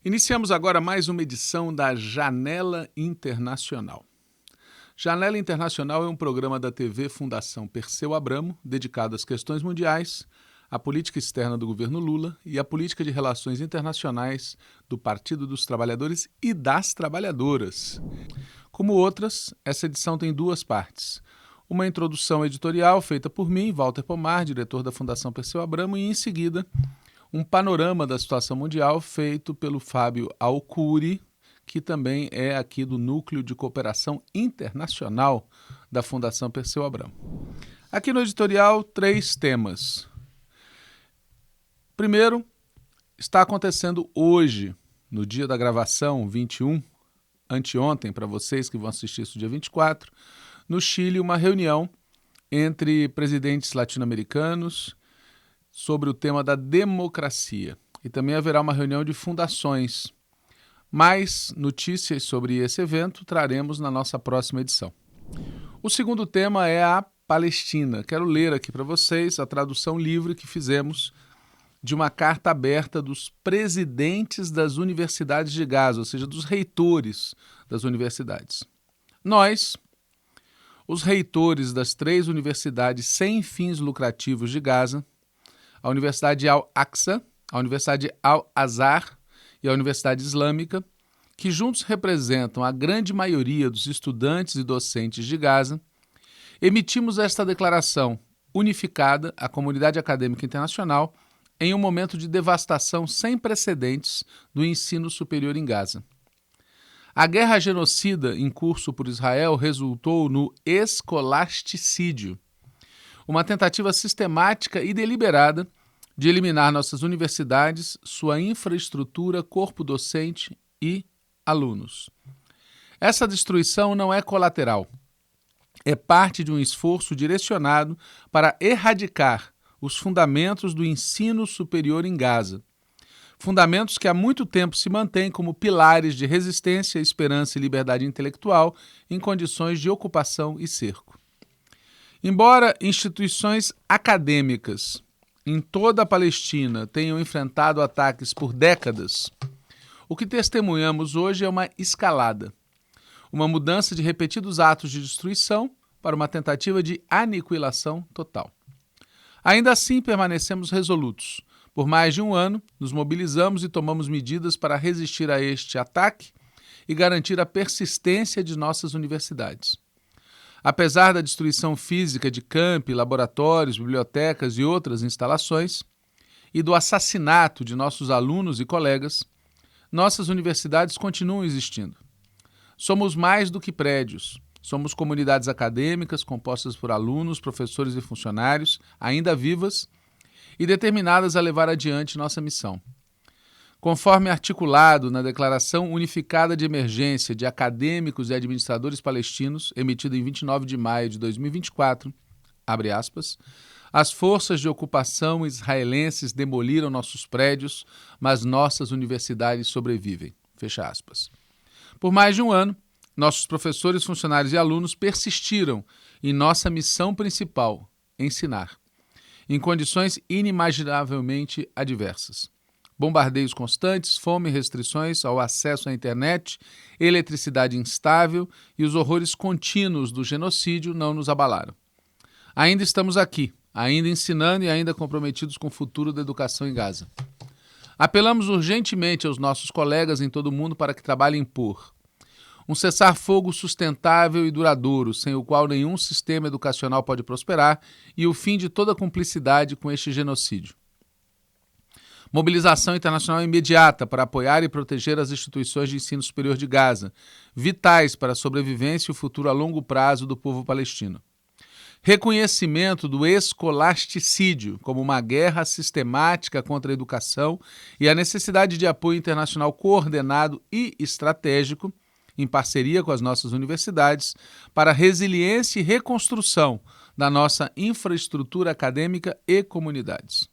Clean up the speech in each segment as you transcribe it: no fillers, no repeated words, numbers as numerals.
Iniciamos agora mais uma edição da Janela Internacional. Janela Internacional é um programa da TV Fundação Perseu Abramo, dedicado às questões mundiais, à política externa do governo Lula e à política de relações internacionais do Partido dos Trabalhadores e das Trabalhadoras. Como outras, essa edição tem duas partes. Uma introdução editorial feita por mim, Walter Pomar, diretor da Fundação Perseu Abramo, e em seguida um panorama da situação mundial feito pelo Fábio Alcuri, que também é aqui do Núcleo de Cooperação Internacional da Fundação Perseu Abramo. Aqui no editorial, 3 temas. Primeiro, está acontecendo hoje, no dia da gravação, 21, anteontem, para vocês que vão assistir isso dia 24, no Chile, uma reunião entre presidentes latino-americanos sobre o tema da democracia. E também haverá uma reunião de fundações. Mais notícias sobre esse evento traremos na nossa próxima edição. O segundo tema é a Palestina. Quero ler aqui para vocês a tradução livre que fizemos de uma carta aberta dos presidentes das universidades de Gaza, ou seja, dos reitores das universidades. Nós, os reitores das 3 universidades sem fins lucrativos de Gaza, a Universidade Al-Aqsa, a Universidade Al-Azhar e a Universidade Islâmica, que juntos representam a grande maioria dos estudantes e docentes de Gaza, emitimos esta declaração unificada à comunidade acadêmica internacional em um momento de devastação sem precedentes do ensino superior em Gaza. A guerra genocida em curso por Israel resultou no escolasticídio, uma tentativa sistemática e deliberada de eliminar nossas universidades, sua infraestrutura, corpo docente e alunos. Essa destruição não é colateral. É parte de um esforço direcionado para erradicar os fundamentos do ensino superior em Gaza. Fundamentos que há muito tempo se mantêm como pilares de resistência, esperança e liberdade intelectual em condições de ocupação e cerco. Embora instituições acadêmicas em toda a Palestina tenham enfrentado ataques por décadas, o que testemunhamos hoje é uma escalada, uma mudança de repetidos atos de destruição para uma tentativa de aniquilação total. Ainda assim, permanecemos resolutos. Por mais de um ano, nos mobilizamos e tomamos medidas para resistir a este ataque e garantir a persistência de nossas universidades. Apesar da destruição física de campi, laboratórios, bibliotecas e outras instalações, e do assassinato de nossos alunos e colegas, nossas universidades continuam existindo. Somos mais do que prédios. Somos comunidades acadêmicas compostas por alunos, professores e funcionários, ainda vivas e determinadas a levar adiante nossa missão. Conforme articulado na Declaração Unificada de Emergência de Acadêmicos e Administradores Palestinos, emitida em 29 de maio de 2024, abre aspas, as forças de ocupação israelenses demoliram nossos prédios, mas nossas universidades sobrevivem, fecha aspas. Por mais de um ano, nossos professores, funcionários e alunos persistiram em nossa missão principal, ensinar, em condições inimaginavelmente adversas. Bombardeios constantes, fome e restrições ao acesso à internet, eletricidade instável e os horrores contínuos do genocídio não nos abalaram. Ainda estamos aqui, ainda ensinando e ainda comprometidos com o futuro da educação em Gaza. Apelamos urgentemente aos nossos colegas em todo o mundo para que trabalhem por um cessar-fogo sustentável e duradouro, sem o qual nenhum sistema educacional pode prosperar, e o fim de toda cumplicidade com este genocídio. Mobilização internacional imediata para apoiar e proteger as instituições de ensino superior de Gaza, vitais para a sobrevivência e o futuro a longo prazo do povo palestino. Reconhecimento do escolasticídio como uma guerra sistemática contra a educação e a necessidade de apoio internacional coordenado e estratégico, em parceria com as nossas universidades, para a resiliência e reconstrução da nossa infraestrutura acadêmica e comunidades.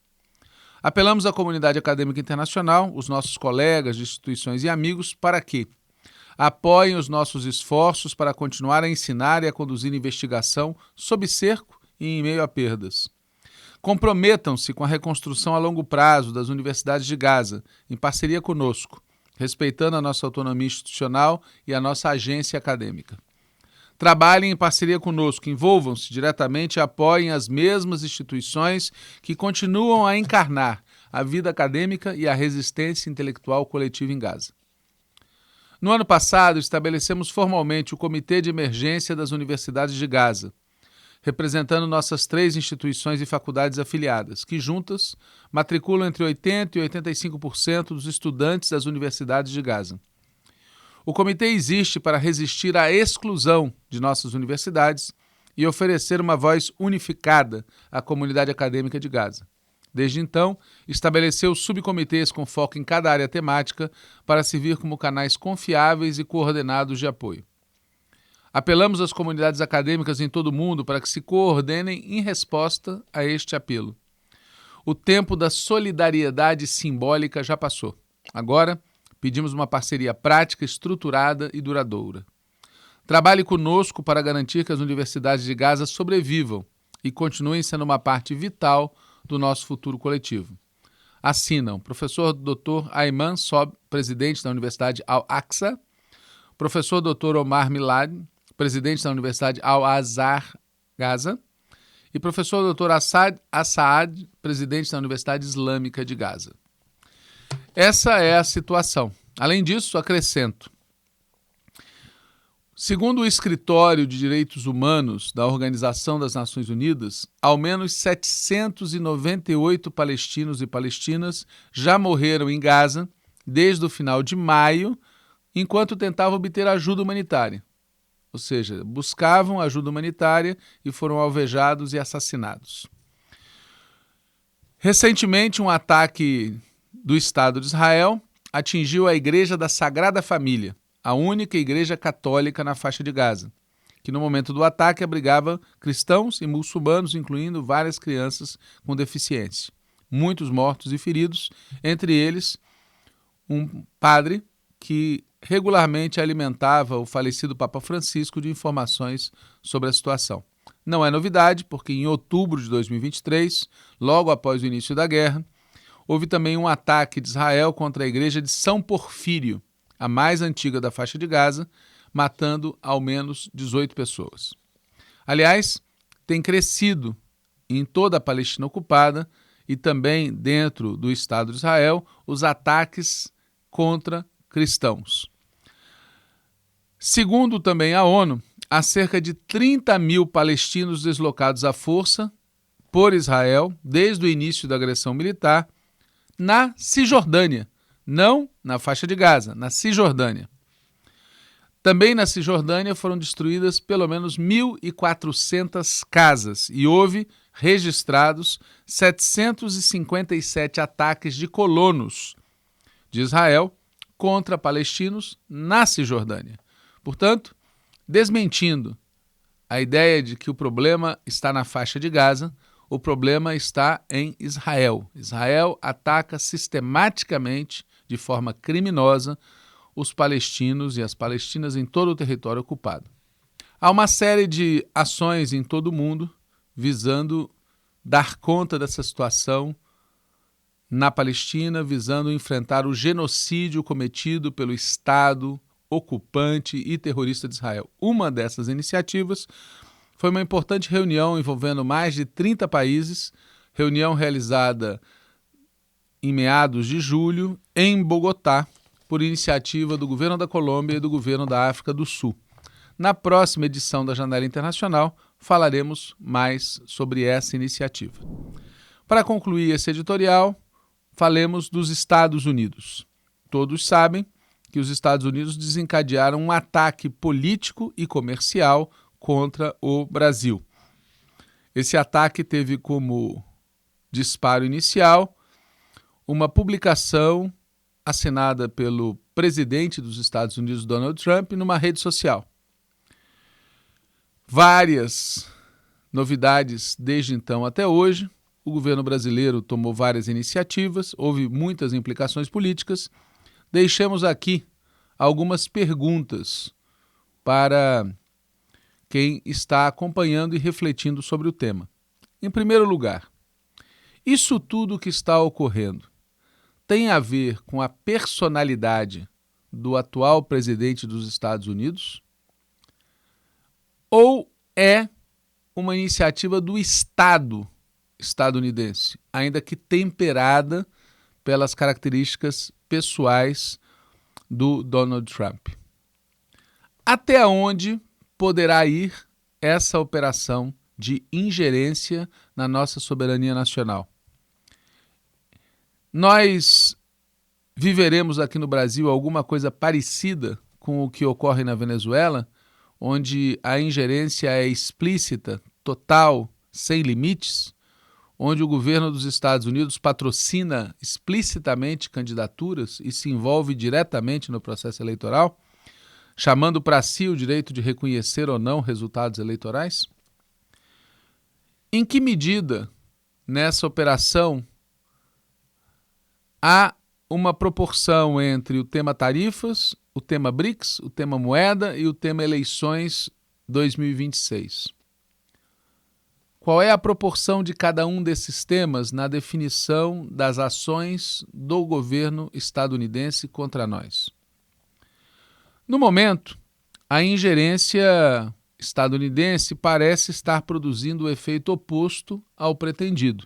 Apelamos à comunidade acadêmica internacional, os nossos colegas de instituições e amigos, para que apoiem os nossos esforços para continuar a ensinar e a conduzir investigação sob cerco e em meio a perdas. Comprometam-se com a reconstrução a longo prazo das universidades de Gaza, em parceria conosco, respeitando a nossa autonomia institucional e a nossa agência acadêmica. Trabalhem em parceria conosco, envolvam-se diretamente e apoiem as mesmas instituições que continuam a encarnar a vida acadêmica e a resistência intelectual coletiva em Gaza. No ano passado, estabelecemos formalmente o Comitê de Emergência das Universidades de Gaza, representando nossas 3 instituições e faculdades afiliadas, que juntas matriculam entre 80% e 85% dos estudantes das universidades de Gaza. O comitê existe para resistir à exclusão de nossas universidades e oferecer uma voz unificada à comunidade acadêmica de Gaza. Desde então, estabeleceu subcomitês com foco em cada área temática para servir como canais confiáveis e coordenados de apoio. Apelamos às comunidades acadêmicas em todo o mundo para que se coordenem em resposta a este apelo. O tempo da solidariedade simbólica já passou. Agora, pedimos uma parceria prática, estruturada e duradoura. Trabalhe conosco para garantir que as universidades de Gaza sobrevivam e continuem sendo uma parte vital do nosso futuro coletivo. Assinam professor Dr. Ayman Sob, presidente da Universidade Al-Aqsa, professor Dr. Omar Milad, presidente da Universidade Al-Azhar Gaza, e professor Dr. Assaad, presidente da Universidade Islâmica de Gaza. Essa é a situação. Além disso, acrescento. Segundo o Escritório de Direitos Humanos da Organização das Nações Unidas, ao menos 798 palestinos e palestinas já morreram em Gaza desde o final de maio, enquanto tentavam obter ajuda humanitária. Ou seja, buscavam ajuda humanitária e foram alvejados e assassinados. Recentemente, um ataque do Estado de Israel atingiu a Igreja da Sagrada Família, a única igreja católica na faixa de Gaza, que no momento do ataque abrigava cristãos e muçulmanos, incluindo várias crianças com deficiência. Muitos mortos e feridos, entre eles um padre que regularmente alimentava o falecido Papa Francisco de informações sobre a situação. Não é novidade, porque em outubro de 2023, logo após o início da guerra, houve também um ataque de Israel contra a igreja de São Porfírio, a mais antiga da faixa de Gaza, matando ao menos 18 pessoas. Aliás, tem crescido em toda a Palestina ocupada e também dentro do Estado de Israel os ataques contra cristãos. Segundo também a ONU, há cerca de 30 mil palestinos deslocados à força por Israel desde o início da agressão militar na Cisjordânia, não na faixa de Gaza, na Cisjordânia. Também na Cisjordânia foram destruídas pelo menos 1.400 casas e houve registrados 757 ataques de colonos de Israel contra palestinos na Cisjordânia. Portanto, desmentindo a ideia de que o problema está na faixa de Gaza, o problema está em Israel. Israel ataca sistematicamente, de forma criminosa, os palestinos e as palestinas em todo o território ocupado. Há uma série de ações em todo o mundo visando dar conta dessa situação na Palestina, visando enfrentar o genocídio cometido pelo Estado ocupante e terrorista de Israel. Uma dessas iniciativas foi uma importante reunião envolvendo mais de 30 países, reunião realizada em meados de julho em Bogotá, por iniciativa do governo da Colômbia e do governo da África do Sul. Na próxima edição da Janela Internacional, falaremos mais sobre essa iniciativa. Para concluir esse editorial, falemos dos Estados Unidos. Todos sabem que os Estados Unidos desencadearam um ataque político e comercial contra o Brasil. Esse ataque teve como disparo inicial uma publicação assinada pelo presidente dos Estados Unidos, Donald Trump, numa rede social. Várias novidades desde então até hoje. O governo brasileiro tomou várias iniciativas, houve muitas implicações políticas. Deixamos aqui algumas perguntas para quem está acompanhando e refletindo sobre o tema. Em primeiro lugar, Isso tudo que está ocorrendo tem a ver com a personalidade do atual presidente dos Estados Unidos? Ou é uma iniciativa do Estado estadunidense, ainda que temperada pelas características pessoais do Donald Trump? Até onde poderá ir essa operação de ingerência na nossa soberania nacional? Nós viveremos aqui no Brasil alguma coisa parecida com o que ocorre na Venezuela, onde a ingerência é explícita, total, sem limites, onde o governo dos Estados Unidos patrocina explicitamente candidaturas e se envolve diretamente no processo eleitoral, chamando para si o direito de reconhecer ou não resultados eleitorais? Em que medida nessa operação há uma proporção entre o tema tarifas, o tema BRICS, o tema moeda e o tema eleições 2026? Qual é a proporção de cada um desses temas na definição das ações do governo estadunidense contra nós? No momento, a ingerência estadunidense parece estar produzindo o efeito oposto ao pretendido.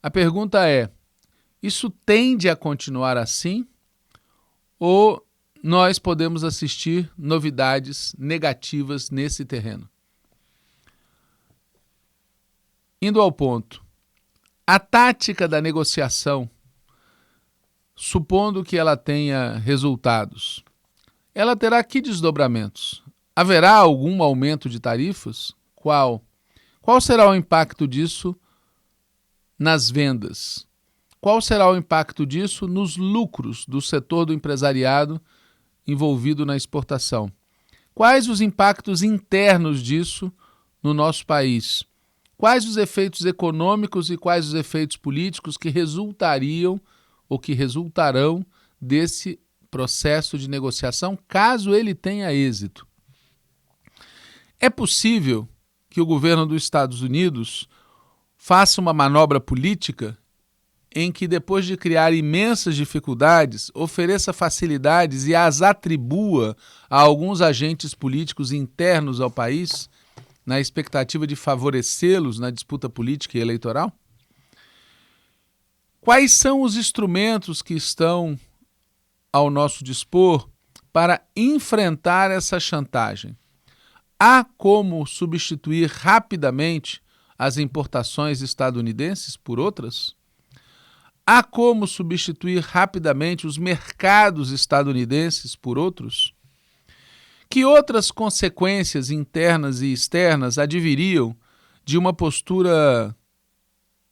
A pergunta é: isso tende a continuar assim? Ou nós podemos assistir novidades negativas nesse terreno? Indo ao ponto, a tática da negociação, supondo que ela tenha resultados, ela terá que desdobramentos? Haverá algum aumento de tarifas? Qual? Qual será o impacto disso nas vendas? Qual será o impacto disso nos lucros do setor do empresariado envolvido na exportação? Quais os impactos internos disso no nosso país? Quais os efeitos econômicos e quais os efeitos políticos que resultariam ou que resultarão desse processo de negociação, caso ele tenha êxito? É possível que o governo dos Estados Unidos faça uma manobra política em que, depois de criar imensas dificuldades, ofereça facilidades e as atribua a alguns agentes políticos internos ao país, na expectativa de favorecê-los na disputa política e eleitoral? Quais são os instrumentos que estão ao nosso dispor para enfrentar essa chantagem? Há como substituir rapidamente as importações estadunidenses por outras? Há como substituir rapidamente os mercados estadunidenses por outros? Que outras consequências internas e externas adviriam de uma postura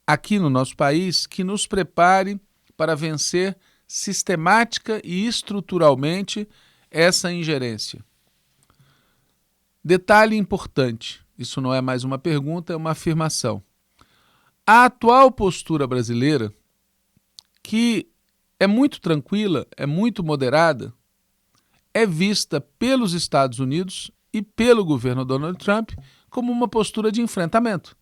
aqui no nosso país que nos prepare para vencer sistemática e estruturalmente essa ingerência? Detalhe importante, isso não é mais uma pergunta, é uma afirmação. A atual postura brasileira, que é muito tranquila, é muito moderada, é vista pelos Estados Unidos e pelo governo Donald Trump como uma postura de enfrentamento.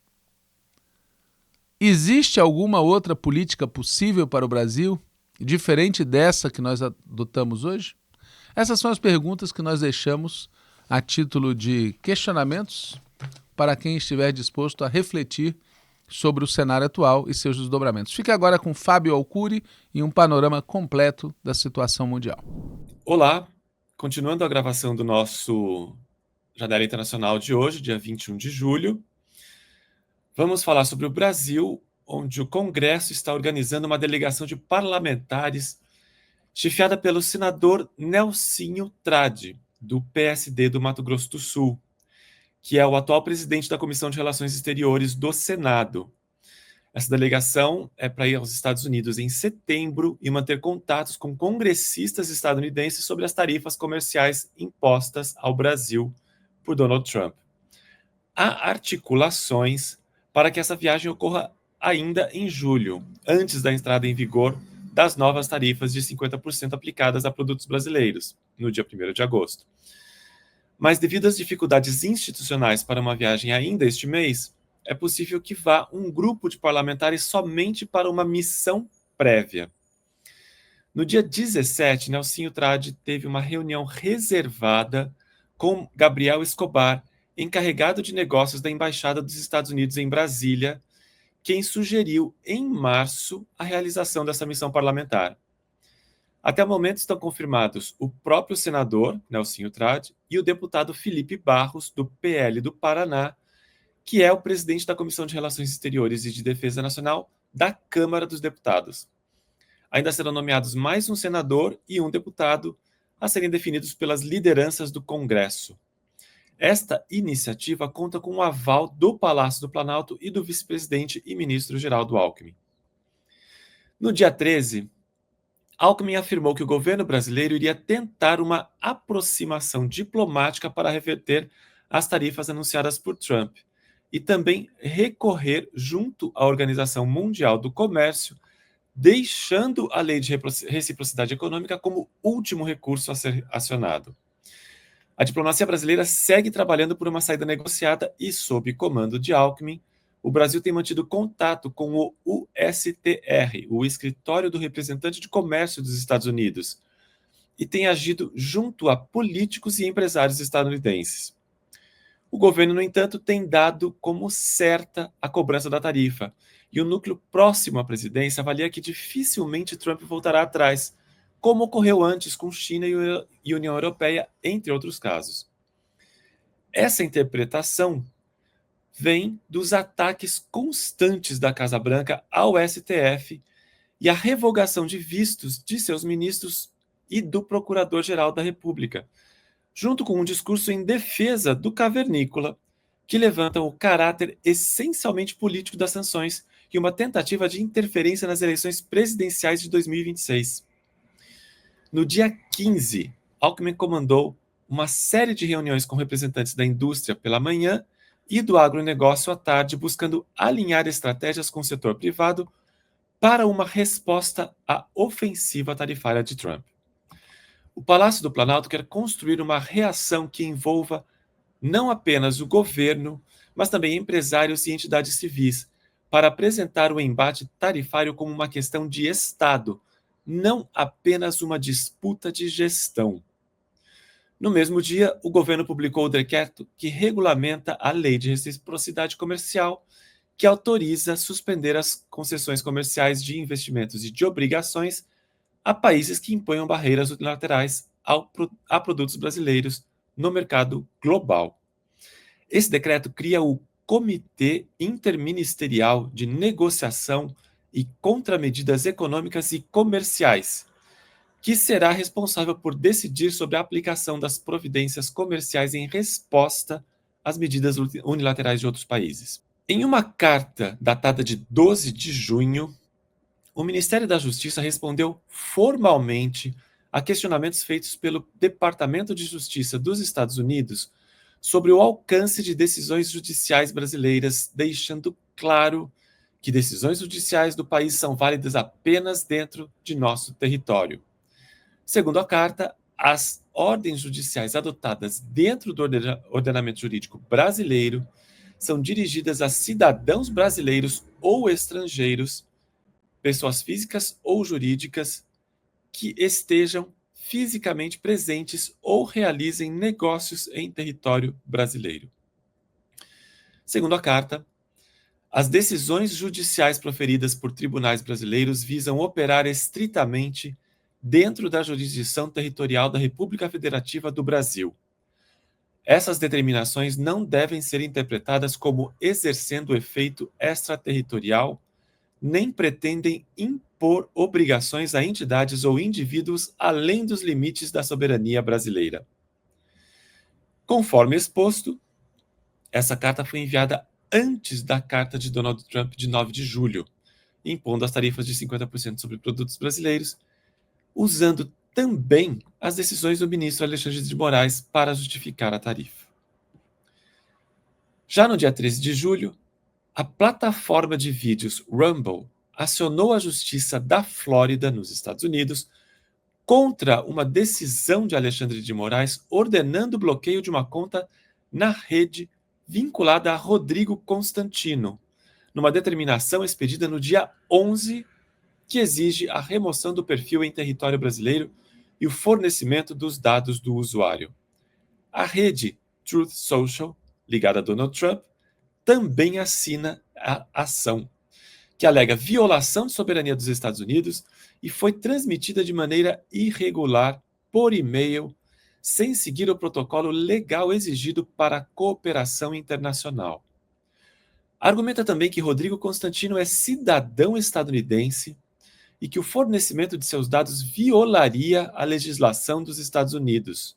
Existe alguma outra política possível para o Brasil, diferente dessa que nós adotamos hoje? Essas são as perguntas que nós deixamos a título de questionamentos para quem estiver disposto a refletir sobre o cenário atual e seus desdobramentos. Fique agora com Fábio Alcuri e um panorama completo da situação mundial. Olá, continuando a gravação do nosso Janela Internacional de hoje, dia 21 de julho, vamos falar sobre o Brasil, onde o Congresso está organizando uma delegação de parlamentares chefiada pelo senador Nelsinho Trade, do PSD do Mato Grosso do Sul, que é o atual presidente da Comissão de Relações Exteriores do Senado. Essa delegação é para ir aos Estados Unidos em setembro e manter contatos com congressistas estadunidenses sobre as tarifas comerciais impostas ao Brasil por Donald Trump. Há articulações para que essa viagem ocorra ainda em julho, antes da entrada em vigor das novas tarifas de 50% aplicadas a produtos brasileiros, no dia 1º de agosto. Mas devido às dificuldades institucionais para uma viagem ainda este mês, é possível que vá um grupo de parlamentares somente para uma missão prévia. No dia 17, Nelsinho Trade teve uma reunião reservada com Gabriel Escobar, encarregado de negócios da Embaixada dos Estados Unidos em Brasília, quem sugeriu, em março, a realização dessa missão parlamentar. Até o momento estão confirmados o próprio senador, Nelsinho Trade, e o deputado Felipe Barros, do PL do Paraná, que é o presidente da Comissão de Relações Exteriores e de Defesa Nacional da Câmara dos Deputados. Ainda serão nomeados mais um senador e um deputado a serem definidos pelas lideranças do Congresso. Esta iniciativa conta com o aval do Palácio do Planalto e do vice-presidente e ministro Geraldo Alckmin. No dia 13, Alckmin afirmou que o governo brasileiro iria tentar uma aproximação diplomática para reverter as tarifas anunciadas por Trump e também recorrer junto à Organização Mundial do Comércio, deixando a lei de reciprocidade econômica como último recurso a ser acionado. A diplomacia brasileira segue trabalhando por uma saída negociada e, sob comando de Alckmin, o Brasil tem mantido contato com o USTR, o Escritório do Representante de Comércio dos Estados Unidos, e tem agido junto a políticos e empresários estadunidenses. O governo, no entanto, tem dado como certa a cobrança da tarifa, e o núcleo próximo à presidência avalia que dificilmente Trump voltará atrás, como ocorreu antes com China e União Europeia, entre outros casos. Essa interpretação vem dos ataques constantes da Casa Branca ao STF e a revogação de vistos de seus ministros e do Procurador-Geral da República, junto com um discurso em defesa do cavernícola, que levanta o caráter essencialmente político das sanções e uma tentativa de interferência nas eleições presidenciais de 2026. No dia 15, Alckmin comandou uma série de reuniões com representantes da indústria pela manhã e do agronegócio à tarde, buscando alinhar estratégias com o setor privado para uma resposta à ofensiva tarifária de Trump. O Palácio do Planalto quer construir uma reação que envolva não apenas o governo, mas também empresários e entidades civis, para apresentar o embate tarifário como uma questão de Estado, não apenas uma disputa de gestão. No mesmo dia, o governo publicou o decreto que regulamenta a Lei de Reciprocidade Comercial, que autoriza suspender as concessões comerciais de investimentos e de obrigações a países que imponham barreiras unilaterais a produtos brasileiros no mercado global. Esse decreto cria o Comitê Interministerial de Negociação e Contramedidas Econômicas e Comerciais, que será responsável por decidir sobre a aplicação das providências comerciais em resposta às medidas unilaterais de outros países. Em uma carta datada de 12 de junho, o Ministério da Justiça respondeu formalmente a questionamentos feitos pelo Departamento de Justiça dos Estados Unidos sobre o alcance de decisões judiciais brasileiras, deixando claro que decisões judiciais do país são válidas apenas dentro de nosso território. Segundo a carta, as ordens judiciais adotadas dentro do ordenamento jurídico brasileiro são dirigidas a cidadãos brasileiros ou estrangeiros, pessoas físicas ou jurídicas, que estejam fisicamente presentes ou realizem negócios em território brasileiro. Segundo a carta, as decisões judiciais proferidas por tribunais brasileiros visam operar estritamente dentro da jurisdição territorial da República Federativa do Brasil. Essas determinações não devem ser interpretadas como exercendo efeito extraterritorial, nem pretendem impor obrigações a entidades ou indivíduos além dos limites da soberania brasileira. Conforme exposto, essa carta foi enviada antes da carta de Donald Trump de 9 de julho, impondo as tarifas de 50% sobre produtos brasileiros, usando também as decisões do ministro Alexandre de Moraes para justificar a tarifa. Já no dia 13 de julho, a plataforma de vídeos Rumble acionou a Justiça da Flórida, nos Estados Unidos, contra uma decisão de Alexandre de Moraes ordenando o bloqueio de uma conta na rede vinculada a Rodrigo Constantino, numa determinação expedida no dia 11, que exige a remoção do perfil em território brasileiro e o fornecimento dos dados do usuário. A rede Truth Social, ligada a Donald Trump, também assina a ação, que alega violação de soberania dos Estados Unidos e foi transmitida de maneira irregular por e-mail, sem seguir o protocolo legal exigido para a cooperação internacional. Argumenta também que Rodrigo Constantino é cidadão estadunidense e que o fornecimento de seus dados violaria a legislação dos Estados Unidos,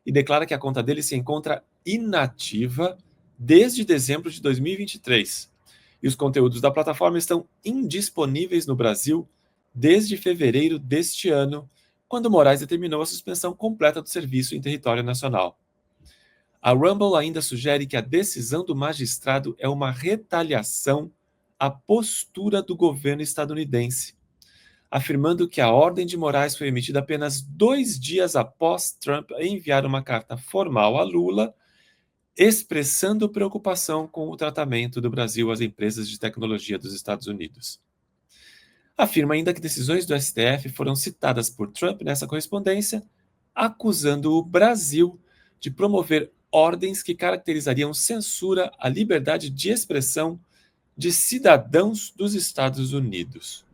e declara que a conta dele se encontra inativa desde dezembro de 2023, e os conteúdos da plataforma estão indisponíveis no Brasil desde fevereiro deste ano, quando Moraes determinou a suspensão completa do serviço em território nacional. A Rumble ainda sugere que a decisão do magistrado é uma retaliação à postura do governo estadunidense, afirmando que a ordem de Moraes foi emitida apenas 2 dias após Trump enviar uma carta formal a Lula, expressando preocupação com o tratamento do Brasil às empresas de tecnologia dos Estados Unidos. Afirma ainda que decisões do STF foram citadas por Trump nessa correspondência, acusando o Brasil de promover ordens que caracterizariam censura à liberdade de expressão de cidadãos dos Estados Unidos.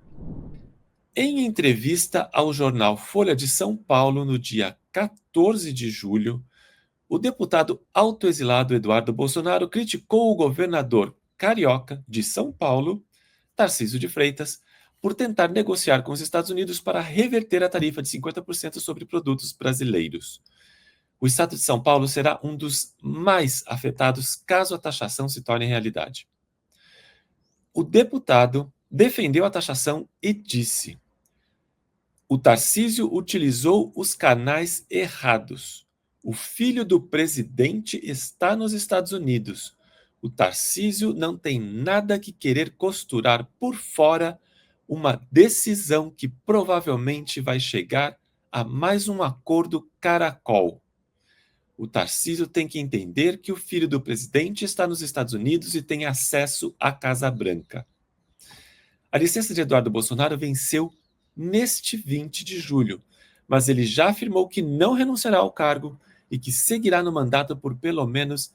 Em entrevista ao jornal Folha de São Paulo, no dia 14 de julho, o deputado autoexilado Eduardo Bolsonaro criticou o governador carioca de São Paulo, Tarcísio de Freitas, por tentar negociar com os Estados Unidos para reverter a tarifa de 50% sobre produtos brasileiros. O estado de São Paulo será um dos mais afetados caso a taxação se torne realidade. O deputado defendeu a taxação e disse: o Tarcísio utilizou os canais errados. O filho do presidente está nos Estados Unidos. O Tarcísio não tem nada que querer costurar por fora uma decisão que provavelmente vai chegar a mais um acordo caracol. O Tarcísio tem que entender que o filho do presidente está nos Estados Unidos e tem acesso à Casa Branca. A licença de Eduardo Bolsonaro venceu neste 20 de julho, mas ele já afirmou que não renunciará ao cargo e que seguirá no mandato por pelo menos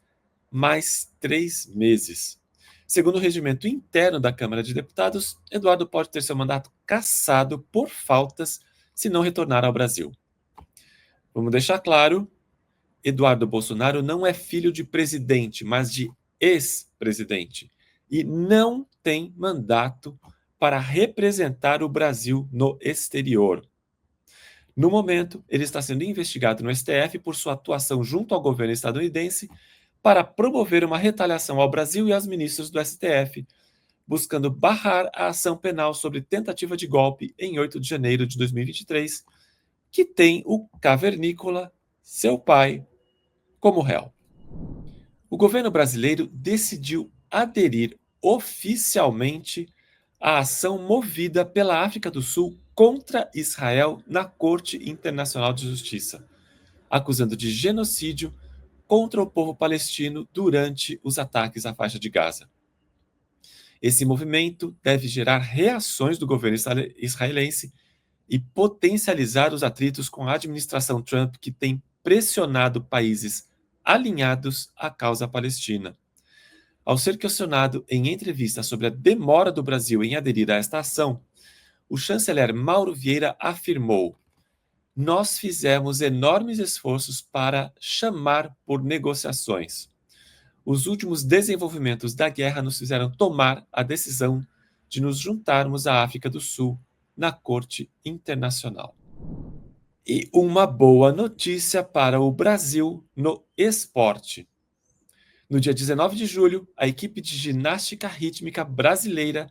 mais 3 meses. Segundo o regimento interno da Câmara de Deputados, Eduardo pode ter seu mandato cassado por faltas se não retornar ao Brasil. Vamos deixar claro, Eduardo Bolsonaro não é filho de presidente, mas de ex-presidente, e não tem mandato para representar o Brasil no exterior. No momento, ele está sendo investigado no STF por sua atuação junto ao governo estadunidense para promover uma retaliação ao Brasil e aos ministros do STF, buscando barrar a ação penal sobre tentativa de golpe em 8 de janeiro de 2023, que tem o cavernícola, seu pai, como réu. O governo brasileiro decidiu aderir oficialmente à ação movida pela África do Sul contra Israel na Corte Internacional de Justiça, acusando de genocídio contra o povo palestino durante os ataques à faixa de Gaza. Esse movimento deve gerar reações do governo israelense e potencializar os atritos com a administração Trump, que tem pressionado países alinhados à causa palestina. Ao ser questionado em entrevista sobre a demora do Brasil em aderir a esta ação, o chanceler Mauro Vieira afirmou: nós fizemos enormes esforços para chamar por negociações. Os últimos desenvolvimentos da guerra nos fizeram tomar a decisão de nos juntarmos à África do Sul na Corte Internacional. E uma boa notícia para o Brasil no esporte. No dia 19 de julho, a equipe de ginástica rítmica brasileira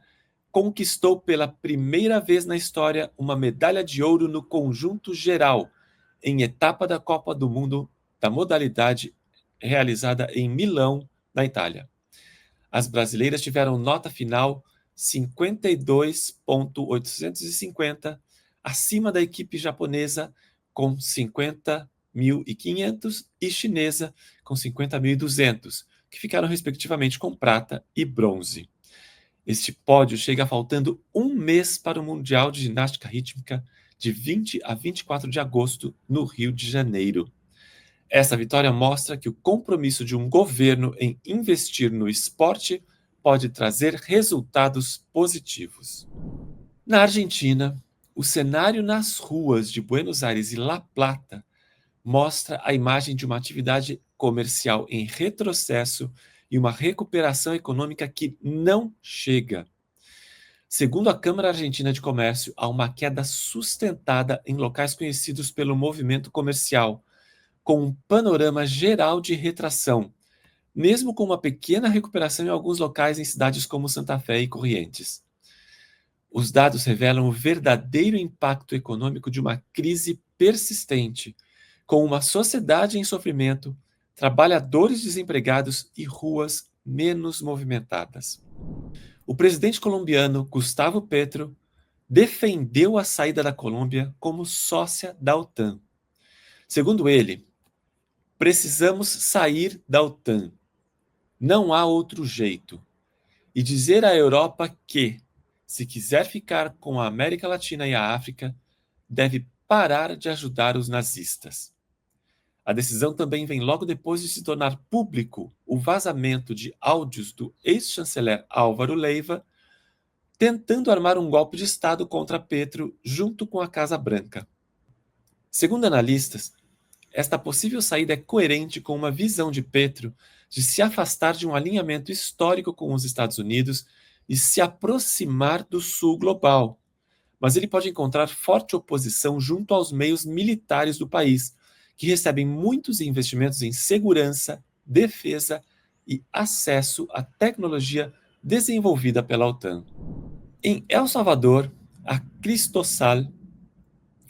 conquistou pela primeira vez na história uma medalha de ouro no conjunto geral, em etapa da Copa do Mundo da modalidade realizada em Milão, na Itália. As brasileiras tiveram nota final 52,850, acima da equipe japonesa com 50.500 e chinesa com 50.200, que ficaram respectivamente com prata e bronze. Este pódio chega faltando um mês para o Mundial de Ginástica Rítmica de 20 a 24 de agosto, no Rio de Janeiro. Essa vitória mostra que o compromisso de um governo em investir no esporte pode trazer resultados positivos. Na Argentina, o cenário nas ruas de Buenos Aires e La Plata mostra a imagem de uma atividade comercial em retrocesso e uma recuperação econômica que não chega. Segundo a Câmara Argentina de Comércio, há uma queda sustentada em locais conhecidos pelo movimento comercial, com um panorama geral de retração, mesmo com uma pequena recuperação em alguns locais em cidades como Santa Fé e Corrientes. Os dados revelam o verdadeiro impacto econômico de uma crise persistente, com uma sociedade em sofrimento, trabalhadores desempregados e ruas menos movimentadas. O presidente colombiano Gustavo Petro defendeu a saída da Colômbia como sócia da OTAN. Segundo ele, precisamos sair da OTAN. Não há outro jeito. E dizer à Europa que, se quiser ficar com a América Latina e a África, deve parar de ajudar os nazistas. A decisão também vem logo depois de se tornar público o vazamento de áudios do ex-chanceler Álvaro Leiva tentando armar um golpe de Estado contra Petro junto com a Casa Branca. Segundo analistas, esta possível saída é coerente com uma visão de Petro de se afastar de um alinhamento histórico com os Estados Unidos e se aproximar do Sul global. Mas ele pode encontrar forte oposição junto aos meios militares do país, que recebem muitos investimentos em segurança, defesa e acesso à tecnologia desenvolvida pela OTAN. Em El Salvador, a Cristosal,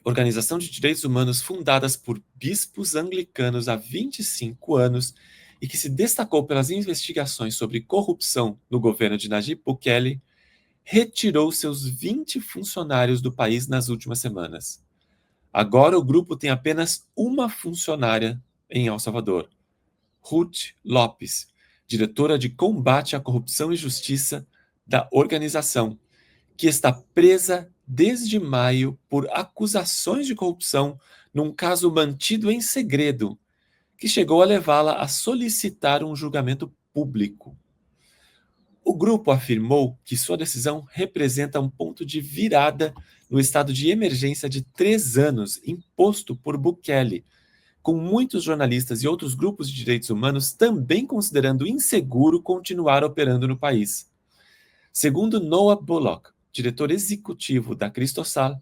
organização de direitos humanos fundada por bispos anglicanos há 25 anos e que se destacou pelas investigações sobre corrupção no governo de Nayib Bukele, retirou seus 20 funcionários do país nas últimas semanas. Agora o grupo tem apenas uma funcionária em El Salvador, Ruth Lopes, diretora de combate à corrupção e justiça da organização, que está presa desde maio por acusações de corrupção num caso mantido em segredo, que chegou a levá-la a solicitar um julgamento público. O grupo afirmou que sua decisão representa um ponto de virada no estado de emergência de 3 anos imposto por Bukele, com muitos jornalistas e outros grupos de direitos humanos também considerando inseguro continuar operando no país. Segundo Noah Bullock, diretor executivo da Cristosal,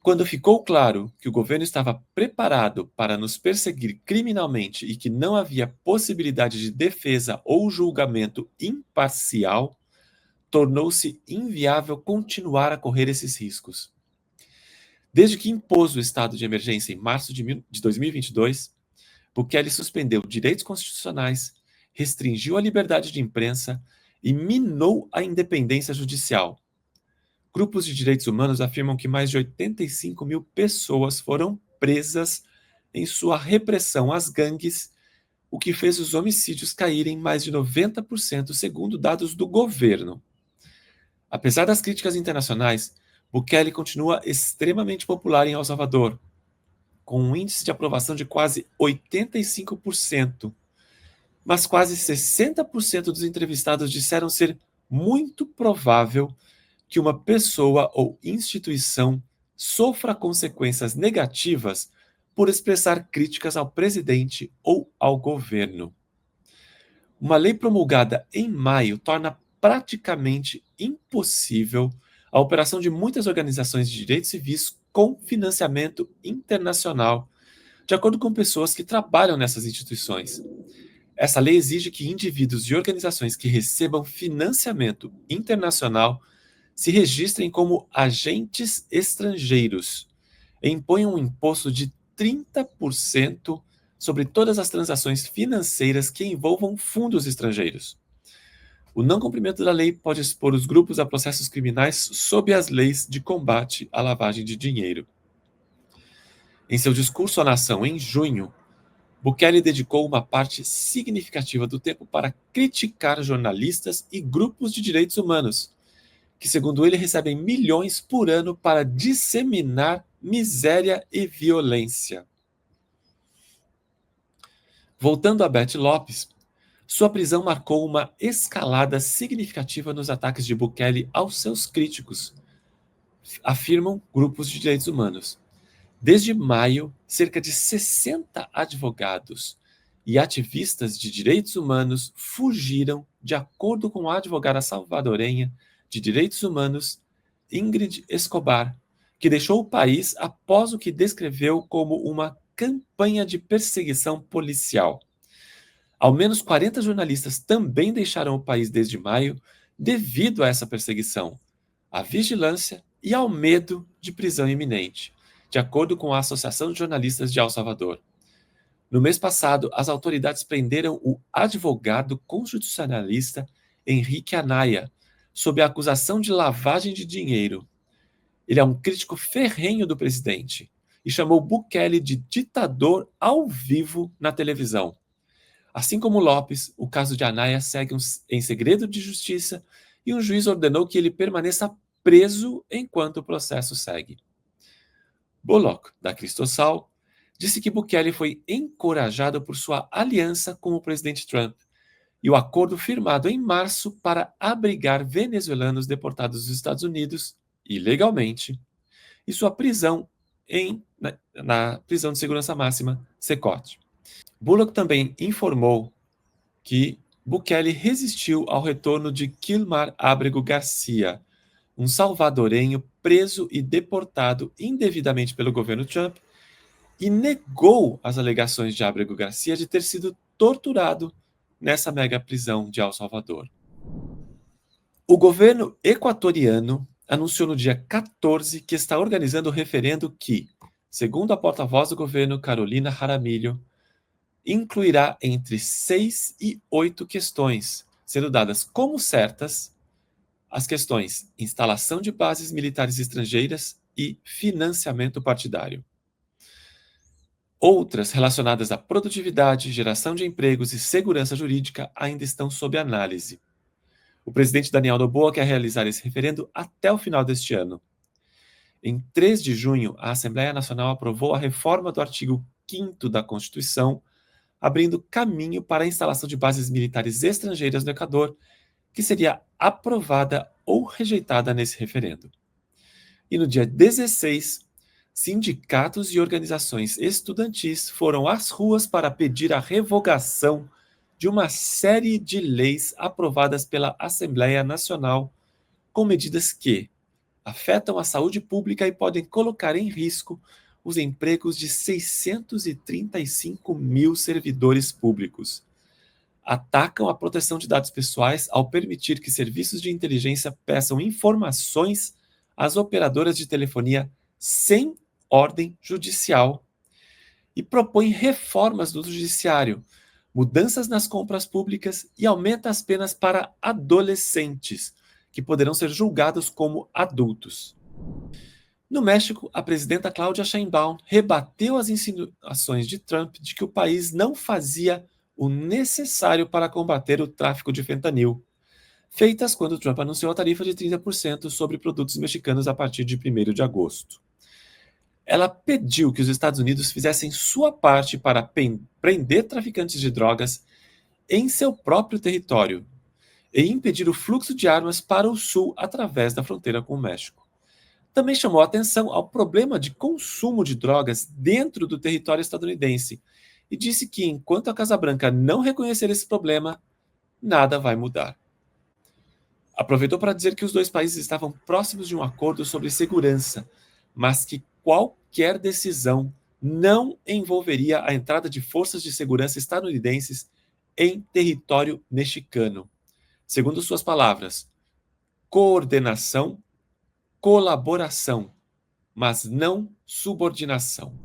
quando ficou claro que o governo estava preparado para nos perseguir criminalmente e que não havia possibilidade de defesa ou julgamento imparcial, tornou-se inviável continuar a correr esses riscos. Desde que impôs o estado de emergência em março de 2022, Bukele suspendeu direitos constitucionais, restringiu a liberdade de imprensa e minou a independência judicial. Grupos de direitos humanos afirmam que mais de 85 mil pessoas foram presas em sua repressão às gangues, o que fez os homicídios caírem mais de 90%, segundo dados do governo. Apesar das críticas internacionais, Bukele continua extremamente popular em El Salvador, com um índice de aprovação de quase 85%, mas quase 60% dos entrevistados disseram ser muito provável que uma pessoa ou instituição sofra consequências negativas por expressar críticas ao presidente ou ao governo. Uma lei promulgada em maio torna praticamente impossível a operação de muitas organizações de direitos civis com financiamento internacional, de acordo com pessoas que trabalham nessas instituições. Essa lei exige que indivíduos e organizações que recebam financiamento internacional se registrem como agentes estrangeiros e imponham um imposto de 30% sobre todas as transações financeiras que envolvam fundos estrangeiros. O não cumprimento da lei pode expor os grupos a processos criminais sob as leis de combate à lavagem de dinheiro. Em seu discurso à nação em junho, Bukele dedicou uma parte significativa do tempo para criticar jornalistas e grupos de direitos humanos, que, segundo ele, recebem milhões por ano para disseminar miséria e violência. Voltando a Beth Lopes, sua prisão marcou uma escalada significativa nos ataques de Bukele aos seus críticos, afirmam grupos de direitos humanos. Desde maio, cerca de 60 advogados e ativistas de direitos humanos fugiram, de acordo com a advogada salvadorenha de direitos humanos, Ingrid Escobar, que deixou o país após o que descreveu como uma campanha de perseguição policial. Ao menos 40 jornalistas também deixaram o país desde maio devido a essa perseguição, à vigilância e ao medo de prisão iminente, de acordo com a Associação de Jornalistas de El Salvador. No mês passado, as autoridades prenderam o advogado constitucionalista Henrique Anaya, sob a acusação de lavagem de dinheiro. Ele é um crítico ferrenho do presidente e chamou Bukele de ditador ao vivo na televisão. Assim como Lopes, o caso de Anaya segue em segredo de justiça e um juiz ordenou que ele permaneça preso enquanto o processo segue. Bullock, da Cristosal, disse que Bukele foi encorajado por sua aliança com o presidente Trump e o acordo firmado em março para abrigar venezuelanos deportados dos Estados Unidos, ilegalmente, e sua prisão na prisão de segurança máxima, Secot. Bullock também informou que Bukele resistiu ao retorno de Kilmar Ábrego Garcia, um salvadorenho preso e deportado indevidamente pelo governo Trump, e negou as alegações de Ábrego Garcia de ter sido torturado nessa mega prisão de El Salvador. O governo equatoriano anunciou no dia 14 que está organizando o referendo que, segundo a porta-voz do governo, Carolina Jaramillo, incluirá entre 6 e 8 questões, sendo dadas como certas as questões instalação de bases militares estrangeiras e financiamento partidário. Outras relacionadas à produtividade, geração de empregos e segurança jurídica ainda estão sob análise. O presidente Daniel Noboa quer realizar esse referendo até o final deste ano. Em 3 de junho, a Assembleia Nacional aprovou a reforma do artigo 5º da Constituição, abrindo caminho para a instalação de bases militares estrangeiras no Equador, que seria aprovada ou rejeitada nesse referendo. E no dia 16, sindicatos e organizações estudantis foram às ruas para pedir a revogação de uma série de leis aprovadas pela Assembleia Nacional, com medidas que afetam a saúde pública e podem colocar em risco os empregos de 635 mil servidores públicos. Atacam a proteção de dados pessoais ao permitir que serviços de inteligência peçam informações às operadoras de telefonia sem ordem judicial e propõem reformas do judiciário, mudanças nas compras públicas e aumenta as penas para adolescentes, que poderão ser julgados como adultos. No México, a presidenta Claudia Sheinbaum rebateu as insinuações de Trump de que o país não fazia o necessário para combater o tráfico de fentanil, feitas quando Trump anunciou a tarifa de 30% sobre produtos mexicanos a partir de 1º de agosto. Ela pediu que os Estados Unidos fizessem sua parte para prender traficantes de drogas em seu próprio território e impedir o fluxo de armas para o sul através da fronteira com o México. Também chamou a atenção ao problema de consumo de drogas dentro do território estadunidense e disse que, enquanto a Casa Branca não reconhecer esse problema, nada vai mudar. Aproveitou para dizer que os dois países estavam próximos de um acordo sobre segurança, mas que qualquer decisão não envolveria a entrada de forças de segurança estadunidenses em território mexicano. Segundo suas palavras, coordenação, colaboração, mas não subordinação.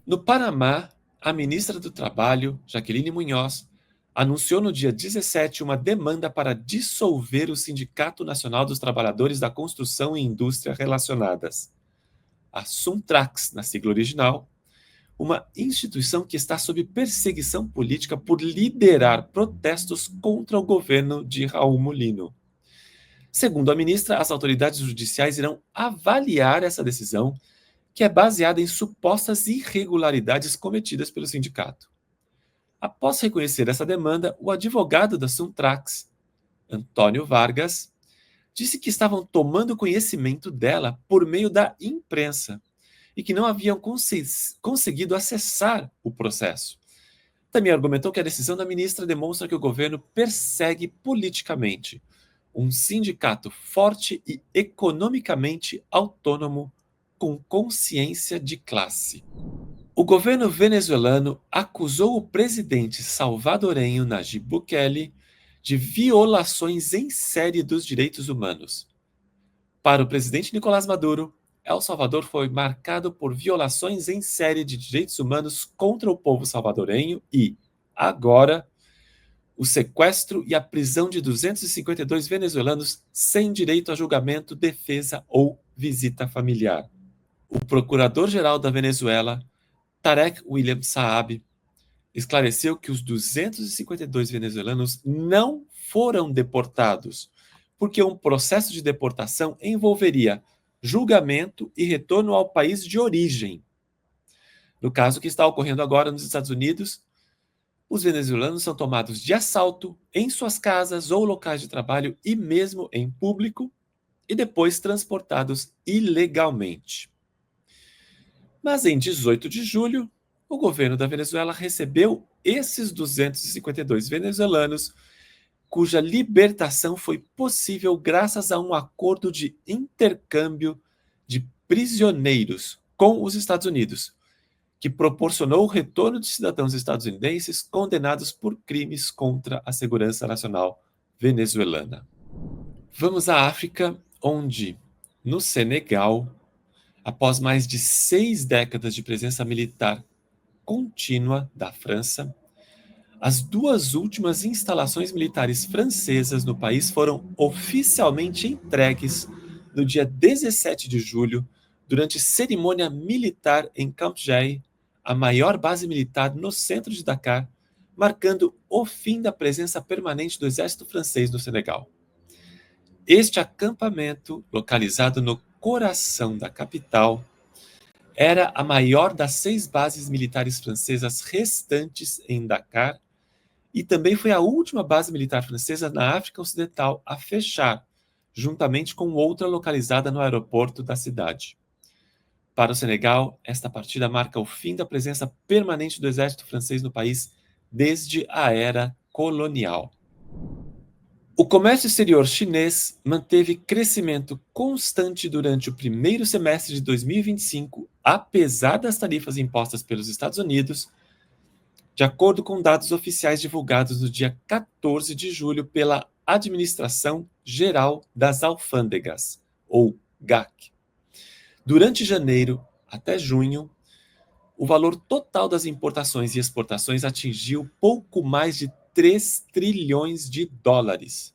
No Panamá, a ministra do Trabalho, Jaqueline Munhoz, anunciou no dia 17 uma demanda para dissolver o Sindicato Nacional dos Trabalhadores da Construção e Indústria Relacionadas, a Suntrax, na sigla original, uma instituição que está sob perseguição política por liderar protestos contra o governo de Raul Mulino. Segundo a ministra, as autoridades judiciais irão avaliar essa decisão, que é baseada em supostas irregularidades cometidas pelo sindicato. Após reconhecer essa demanda, o advogado da Suntrax, Antônio Vargas, disse que estavam tomando conhecimento dela por meio da imprensa e que não haviam conseguido acessar o processo. Também argumentou que a decisão da ministra demonstra que o governo persegue politicamente um sindicato forte e economicamente autônomo com consciência de classe. O governo venezuelano acusou o presidente salvadorenho Nayib Bukele de violações em série dos direitos humanos. Para o presidente Nicolás Maduro, El Salvador foi marcado por violações em série de direitos humanos contra o povo salvadorenho e, agora, o sequestro e a prisão de 252 venezuelanos sem direito a julgamento, defesa ou visita familiar. O procurador-geral da Venezuela, Tarek William Saab, esclareceu que os 252 venezuelanos não foram deportados, porque um processo de deportação envolveria julgamento e retorno ao país de origem. No caso que está ocorrendo agora nos Estados Unidos, os venezuelanos são tomados de assalto em suas casas ou locais de trabalho e mesmo em público e depois transportados ilegalmente. Mas em 18 de julho, o governo da Venezuela recebeu esses 252 venezuelanos, cuja libertação foi possível graças a um acordo de intercâmbio de prisioneiros com os Estados Unidos, que proporcionou o retorno de cidadãos estadunidenses condenados por crimes contra a segurança nacional venezuelana. Vamos à África, onde, no Senegal, após mais de 6 décadas de presença militar contínua da França, as 2 últimas instalações militares francesas no país foram oficialmente entregues no dia 17 de julho, durante cerimônia militar em Camp Jay, a maior base militar no centro de Dakar, marcando o fim da presença permanente do exército francês no Senegal. Este acampamento, localizado no coração da capital, era a maior das 6 bases militares francesas restantes em Dakar e também foi a última base militar francesa na África Ocidental a fechar, juntamente com outra localizada no aeroporto da cidade. Para o Senegal, esta partida marca o fim da presença permanente do exército francês no país desde a era colonial. O comércio exterior chinês manteve crescimento constante durante o primeiro semestre de 2025, apesar das tarifas impostas pelos Estados Unidos, de acordo com dados oficiais divulgados no dia 14 de julho pela Administração Geral das Alfândegas, ou GAC. Durante janeiro até junho, o valor total das importações e exportações atingiu pouco mais de 3 trilhões de dólares,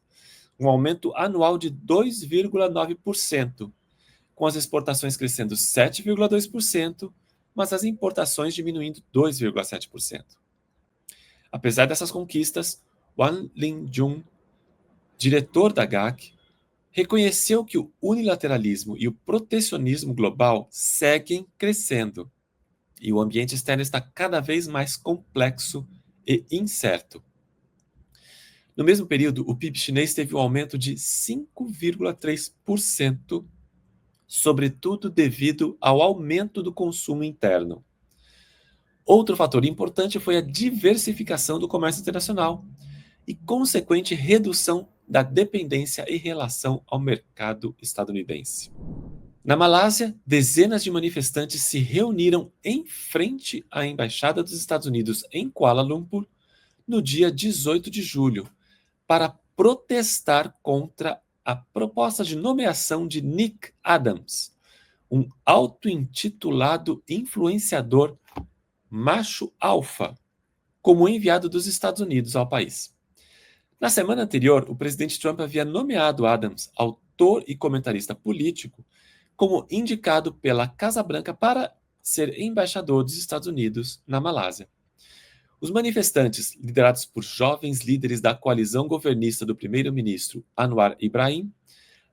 um aumento anual de 2,9%, com as exportações crescendo 7,2%, mas as importações diminuindo 2,7%. Apesar dessas conquistas, Wang Linjun, diretor da GAC, reconheceu que o unilateralismo e o protecionismo global seguem crescendo, e o ambiente externo está cada vez mais complexo e incerto. No mesmo período, o PIB chinês teve um aumento de 5,3%, sobretudo devido ao aumento do consumo interno. Outro fator importante foi a diversificação do comércio internacional e consequente redução da dependência em relação ao mercado estadunidense. Na Malásia, dezenas de manifestantes se reuniram em frente à Embaixada dos Estados Unidos em Kuala Lumpur no dia 18 de julho, para protestar contra a proposta de nomeação de Nick Adams, um auto-intitulado influenciador macho alfa, como enviado dos Estados Unidos ao país. Na semana anterior, o presidente Trump havia nomeado Adams, autor e comentarista político, como indicado pela Casa Branca para ser embaixador dos Estados Unidos na Malásia. Os manifestantes, liderados por jovens líderes da coalizão governista do primeiro-ministro Anwar Ibrahim,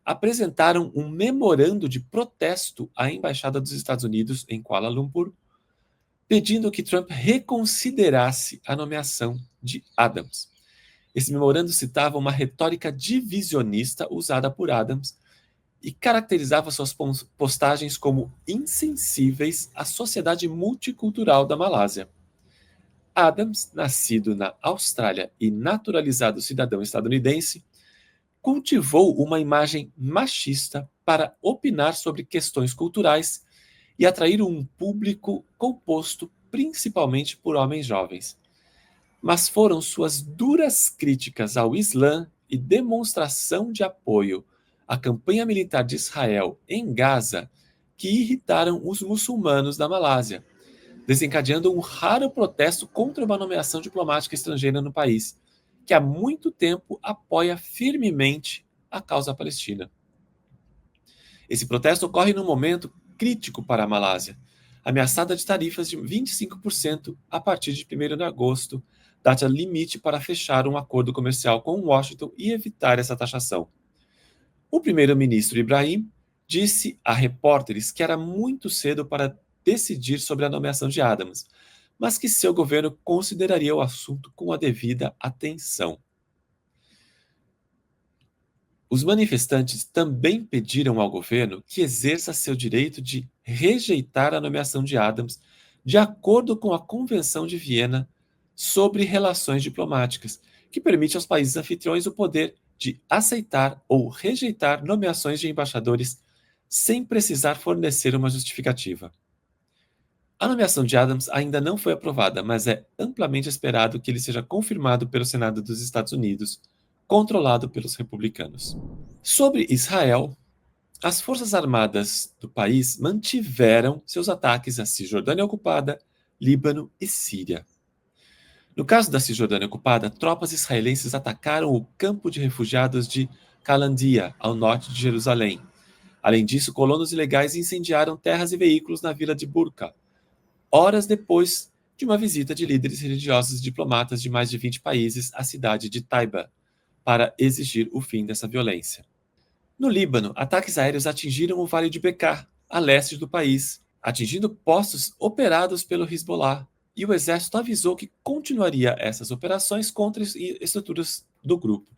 apresentaram um memorando de protesto à Embaixada dos Estados Unidos em Kuala Lumpur, pedindo que Trump reconsiderasse a nomeação de Adams. Esse memorando citava uma retórica divisionista usada por Adams e caracterizava suas postagens como insensíveis à sociedade multicultural da Malásia. Adams, nascido na Austrália e naturalizado cidadão estadunidense, cultivou uma imagem machista para opinar sobre questões culturais e atrair um público composto principalmente por homens jovens. Mas foram suas duras críticas ao Islã e demonstração de apoio à campanha militar de Israel em Gaza que irritaram os muçulmanos da Malásia, desencadeando um raro protesto contra uma nomeação diplomática estrangeira no país, que há muito tempo apoia firmemente a causa palestina. Esse protesto ocorre num momento crítico para a Malásia, ameaçada de tarifas de 25% a partir de 1º de agosto, data limite para fechar um acordo comercial com Washington e evitar essa taxação. O primeiro-ministro Ibrahim disse a repórteres que era muito cedo para decidir sobre a nomeação de Adams, mas que seu governo consideraria o assunto com a devida atenção. Os manifestantes também pediram ao governo que exerça seu direito de rejeitar a nomeação de Adams, de acordo com a Convenção de Viena sobre Relações Diplomáticas, que permite aos países anfitriões o poder de aceitar ou rejeitar nomeações de embaixadores sem precisar fornecer uma justificativa. A nomeação de Adams ainda não foi aprovada, mas é amplamente esperado que ele seja confirmado pelo Senado dos Estados Unidos, controlado pelos republicanos. Sobre Israel, as forças armadas do país mantiveram seus ataques à Cisjordânia ocupada, Líbano e Síria. No caso da Cisjordânia ocupada, tropas israelenses atacaram o campo de refugiados de Calandia, ao norte de Jerusalém. Além disso, colonos ilegais incendiaram terras e veículos na vila de Burqa, horas depois de uma visita de líderes religiosos e diplomatas de mais de 20 países à cidade de Taiba, para exigir o fim dessa violência. No Líbano, ataques aéreos atingiram o Vale de Bekaa, a leste do país, atingindo postos operados pelo Hezbollah, e o exército avisou que continuaria essas operações contra estruturas do grupo.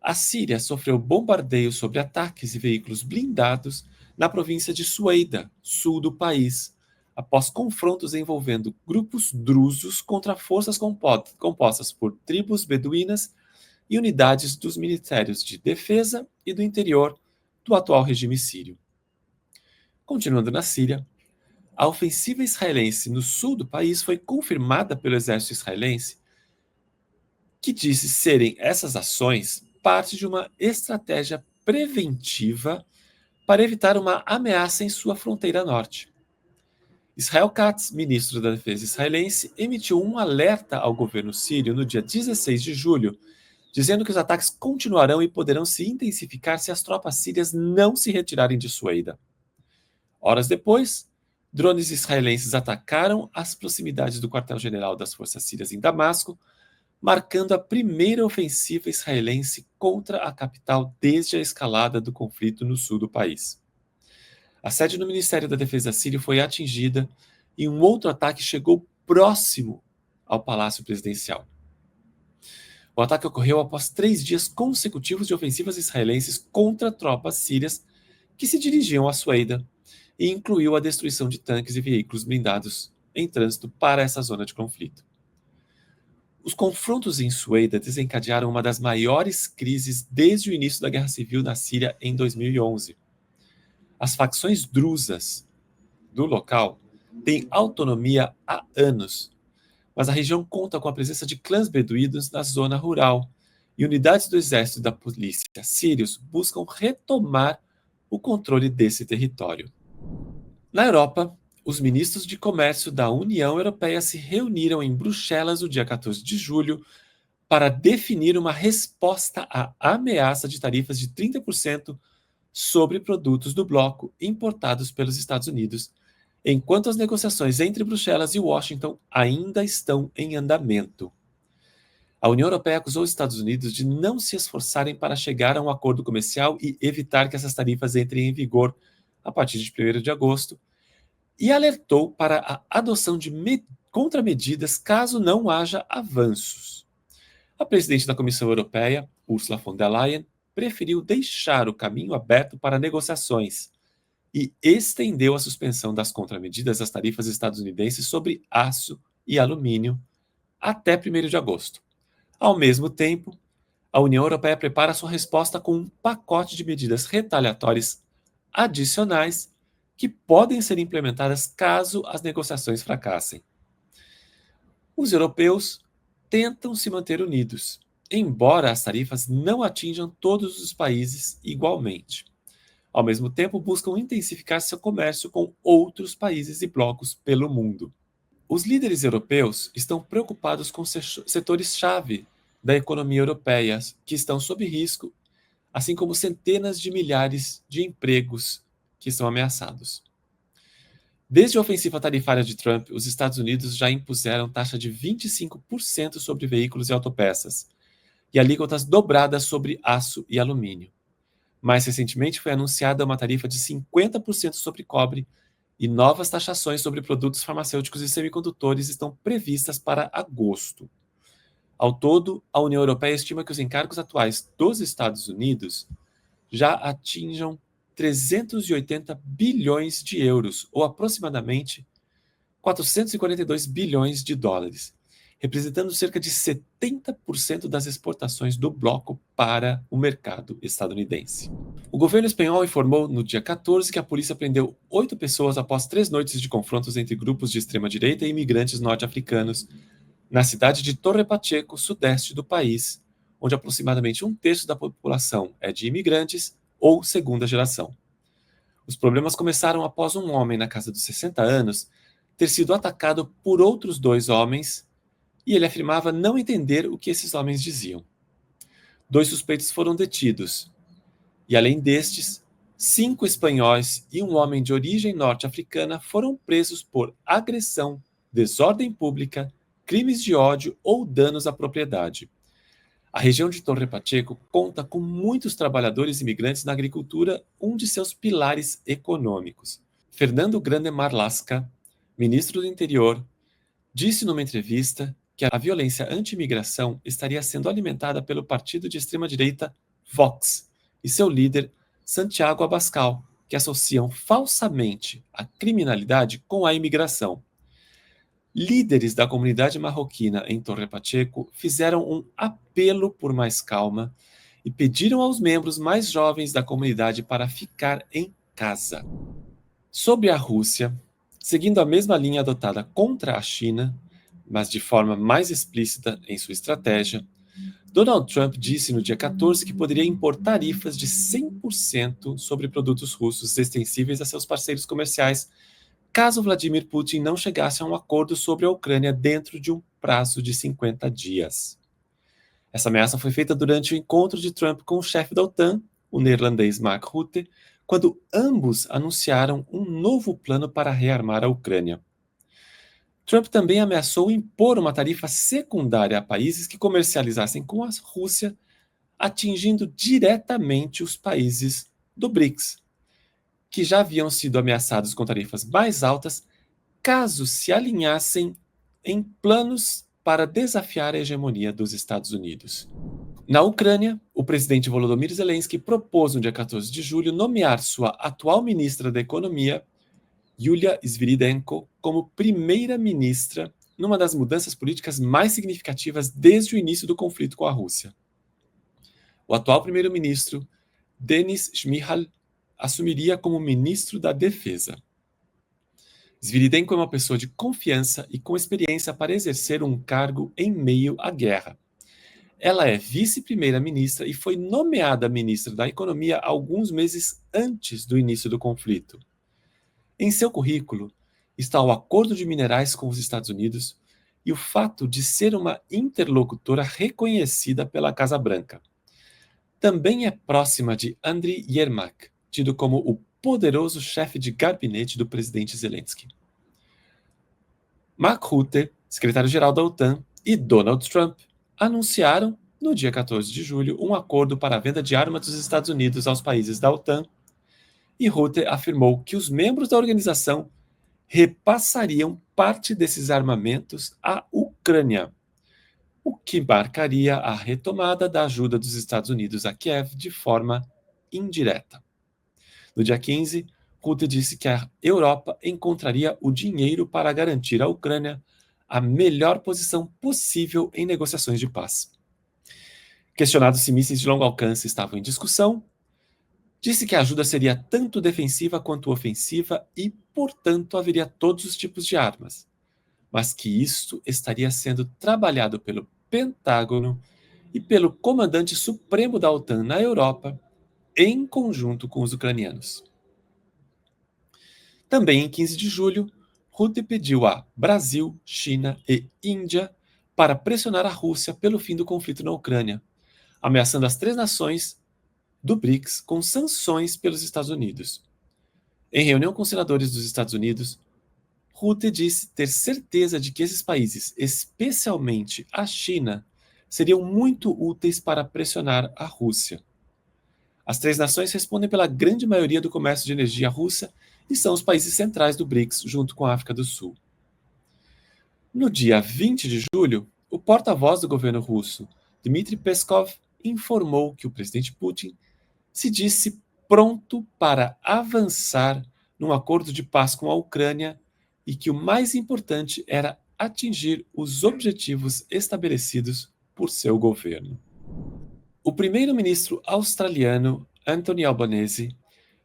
A Síria sofreu bombardeios sobre ataques e veículos blindados na província de Sueida, sul do país, após confrontos envolvendo grupos drusos contra forças compostas por tribos beduínas e unidades dos ministérios de defesa e do interior do atual regime sírio. Continuando na Síria, a ofensiva israelense no sul do país foi confirmada pelo exército israelense, que disse serem essas ações parte de uma estratégia preventiva para evitar uma ameaça em sua fronteira norte. Israel Katz, ministro da Defesa israelense, emitiu um alerta ao governo sírio no dia 16 de julho, dizendo que os ataques continuarão e poderão se intensificar se as tropas sírias não se retirarem de Sueida. Horas depois, drones israelenses atacaram as proximidades do quartel-general das forças sírias em Damasco, marcando a primeira ofensiva israelense contra a capital desde a escalada do conflito no sul do país. A sede do Ministério da Defesa sírio foi atingida e um outro ataque chegou próximo ao Palácio Presidencial. O ataque ocorreu após 3 dias consecutivos de ofensivas israelenses contra tropas sírias que se dirigiam a Sueida e incluiu a destruição de tanques e veículos blindados em trânsito para essa zona de conflito. Os confrontos em Sueida desencadearam uma das maiores crises desde o início da Guerra Civil na Síria em 2011. As facções drusas do local têm autonomia há anos, mas a região conta com a presença de clãs beduínos na zona rural, e unidades do exército e da polícia sírios buscam retomar o controle desse território. Na Europa, os ministros de comércio da União Europeia se reuniram em Bruxelas no dia 14 de julho para definir uma resposta à ameaça de tarifas de 30% sobre produtos do bloco importados pelos Estados Unidos, enquanto as negociações entre Bruxelas e Washington ainda estão em andamento. A União Europeia acusou os Estados Unidos de não se esforçarem para chegar a um acordo comercial e evitar que essas tarifas entrem em vigor a partir de 1º de agosto, e alertou para a adoção de contramedidas caso não haja avanços. A presidente da Comissão Europeia, Ursula von der Leyen, preferiu deixar o caminho aberto para negociações e estendeu a suspensão das contramedidas às tarifas estadunidenses sobre aço e alumínio até 1º de agosto. Ao mesmo tempo, a União Europeia prepara sua resposta com um pacote de medidas retaliatórias adicionais que podem ser implementadas caso as negociações fracassem. Os europeus tentam se manter unidos, embora as tarifas não atinjam todos os países igualmente. Ao mesmo tempo, buscam intensificar seu comércio com outros países e blocos pelo mundo. Os líderes europeus estão preocupados com setores-chave da economia europeia que estão sob risco, assim como centenas de milhares de empregos que estão ameaçados. Desde a ofensiva tarifária de Trump, os Estados Unidos já impuseram taxa de 25% sobre veículos e autopeças, e alíquotas dobradas sobre aço e alumínio. Mais recentemente foi anunciada uma tarifa de 50% sobre cobre, e novas taxações sobre produtos farmacêuticos e semicondutores estão previstas para agosto. Ao todo, a União Europeia estima que os encargos atuais dos Estados Unidos já atinjam 380 bilhões de euros, ou aproximadamente 442 bilhões de dólares, representando cerca de 70% das exportações do bloco para o mercado estadunidense. O governo espanhol informou no dia 14 que a polícia prendeu 8 pessoas após 3 noites de confrontos entre grupos de extrema-direita e imigrantes norte-africanos na cidade de Torre Pacheco, sudeste do país, onde aproximadamente 1/3 da população é de imigrantes ou segunda geração. Os problemas começaram após um homem na casa dos 60 anos ter sido atacado por outros 2 homens e ele afirmava não entender o que esses homens diziam. 2 suspeitos foram detidos e, além destes, 5 espanhóis e um homem de origem norte-africana foram presos por agressão, desordem pública, crimes de ódio ou danos à propriedade. A região de Torre Pacheco conta com muitos trabalhadores imigrantes na agricultura, um de seus pilares econômicos. Fernando Grande Marlaska, ministro do Interior, disse numa entrevista que a violência anti-imigração estaria sendo alimentada pelo partido de extrema-direita Vox e seu líder Santiago Abascal, que associam falsamente a criminalidade com a imigração. Líderes da comunidade marroquina em Torre Pacheco fizeram um apelo por mais calma e pediram aos membros mais jovens da comunidade para ficar em casa. Sobre a Rússia, seguindo a mesma linha adotada contra a China, mas de forma mais explícita em sua estratégia, Donald Trump disse no dia 14 que poderia impor tarifas de 100% sobre produtos russos extensíveis a seus parceiros comerciais, caso Vladimir Putin não chegasse a um acordo sobre a Ucrânia dentro de um prazo de 50 dias. Essa ameaça foi feita durante o encontro de Trump com o chefe da OTAN, o neerlandês Mark Rutte, quando ambos anunciaram um novo plano para rearmar a Ucrânia. Trump também ameaçou impor uma tarifa secundária a países que comercializassem com a Rússia, atingindo diretamente os países do BRICS, que já haviam sido ameaçados com tarifas mais altas caso se alinhassem em planos para desafiar a hegemonia dos Estados Unidos. Na Ucrânia, o presidente Volodymyr Zelensky propôs no dia 14 de julho nomear sua atual ministra da Economia, Yulia Sviridenko, como primeira-ministra numa das mudanças políticas mais significativas desde o início do conflito com a Rússia. O atual primeiro-ministro, Denis Shmyhal, assumiria como ministro da Defesa. Sviridenko é uma pessoa de confiança e com experiência para exercer um cargo em meio à guerra. Ela é vice-primeira-ministra e foi nomeada ministra da Economia alguns meses antes do início do conflito. Em seu currículo está o acordo de minerais com os Estados Unidos e o fato de ser uma interlocutora reconhecida pela Casa Branca. Também é próxima de Andriy Yermak, tido como o poderoso chefe de gabinete do presidente Zelensky. Mark Rutte, secretário-geral da OTAN, e Donald Trump anunciaram, no dia 14 de julho, um acordo para a venda de armas dos Estados Unidos aos países da OTAN, e Rutte afirmou que os membros da organização repassariam parte desses armamentos à Ucrânia, o que marcaria a retomada da ajuda dos Estados Unidos a Kiev de forma indireta. No dia 15, Rutte disse que a Europa encontraria o dinheiro para garantir à Ucrânia a melhor posição possível em negociações de paz. Questionado se mísseis de longo alcance estavam em discussão, disse que a ajuda seria tanto defensiva quanto ofensiva e, portanto, haveria todos os tipos de armas, mas que isto estaria sendo trabalhado pelo Pentágono e pelo comandante supremo da OTAN na Europa, em conjunto com os ucranianos. Também em 15 de julho, Rutte pediu a Brasil, China e Índia para pressionar a Rússia pelo fim do conflito na Ucrânia, ameaçando as 3 nações do BRICS com sanções pelos Estados Unidos. Em reunião com senadores dos Estados Unidos, Rutte disse ter certeza de que esses países, especialmente a China, seriam muito úteis para pressionar a Rússia. As 3 nações respondem pela grande maioria do comércio de energia russa e são os países centrais do BRICS, junto com a África do Sul. No dia 20 de julho, o porta-voz do governo russo, Dmitry Peskov, informou que o presidente Putin se disse pronto para avançar num acordo de paz com a Ucrânia e que o mais importante era atingir os objetivos estabelecidos por seu governo. O primeiro-ministro australiano Anthony Albanese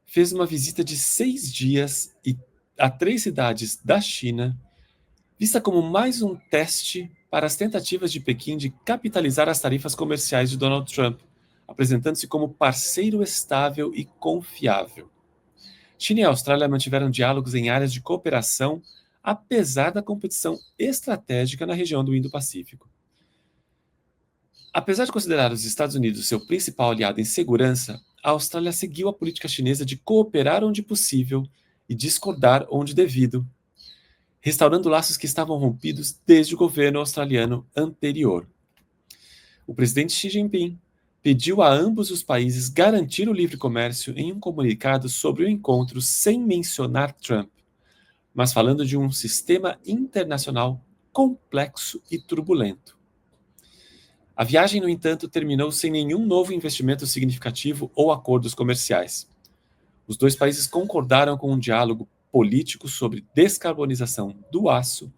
fez uma visita de 6 dias a 3 cidades da China, vista como mais um teste para as tentativas de Pequim de capitalizar as tarifas comerciais de Donald Trump, apresentando-se como parceiro estável e confiável. China e Austrália mantiveram diálogos em áreas de cooperação, apesar da competição estratégica na região do Indo-Pacífico. Apesar de considerar os Estados Unidos seu principal aliado em segurança, a Austrália seguiu a política chinesa de cooperar onde possível e discordar onde devido, restaurando laços que estavam rompidos desde o governo australiano anterior. O presidente Xi Jinping pediu a ambos os países garantir o livre comércio em um comunicado sobre o encontro sem mencionar Trump, mas falando de um sistema internacional complexo e turbulento. A viagem, no entanto, terminou sem nenhum novo investimento significativo ou acordos comerciais. Os 2 países concordaram com um diálogo político sobre descarbonização do aço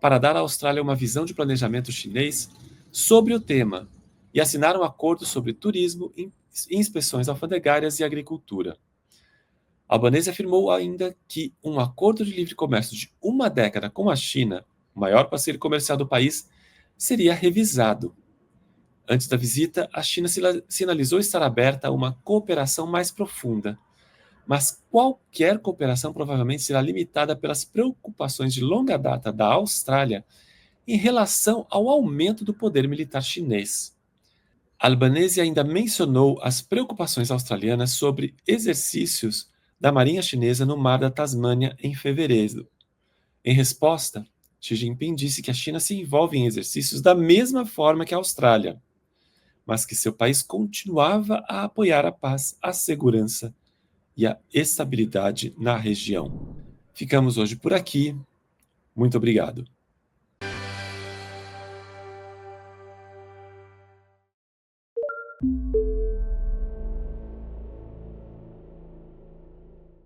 para dar à Austrália uma visão de planejamento chinês sobre o tema e assinaram um acordo sobre turismo, inspeções alfandegárias e agricultura. Albanese afirmou ainda que um acordo de livre comércio de 1 década com a China, o maior parceiro comercial do país, seria revisado. Antes da visita, a China sinalizou estar aberta a uma cooperação mais profunda, mas qualquer cooperação provavelmente será limitada pelas preocupações de longa data da Austrália em relação ao aumento do poder militar chinês. Albanese ainda mencionou as preocupações australianas sobre exercícios da Marinha Chinesa no Mar da Tasmânia em fevereiro. Em resposta, Xi Jinping disse que a China se envolve em exercícios da mesma forma que a Austrália, mas que seu país continuava a apoiar a paz, a segurança e a estabilidade na região. Ficamos hoje por aqui. Muito obrigado.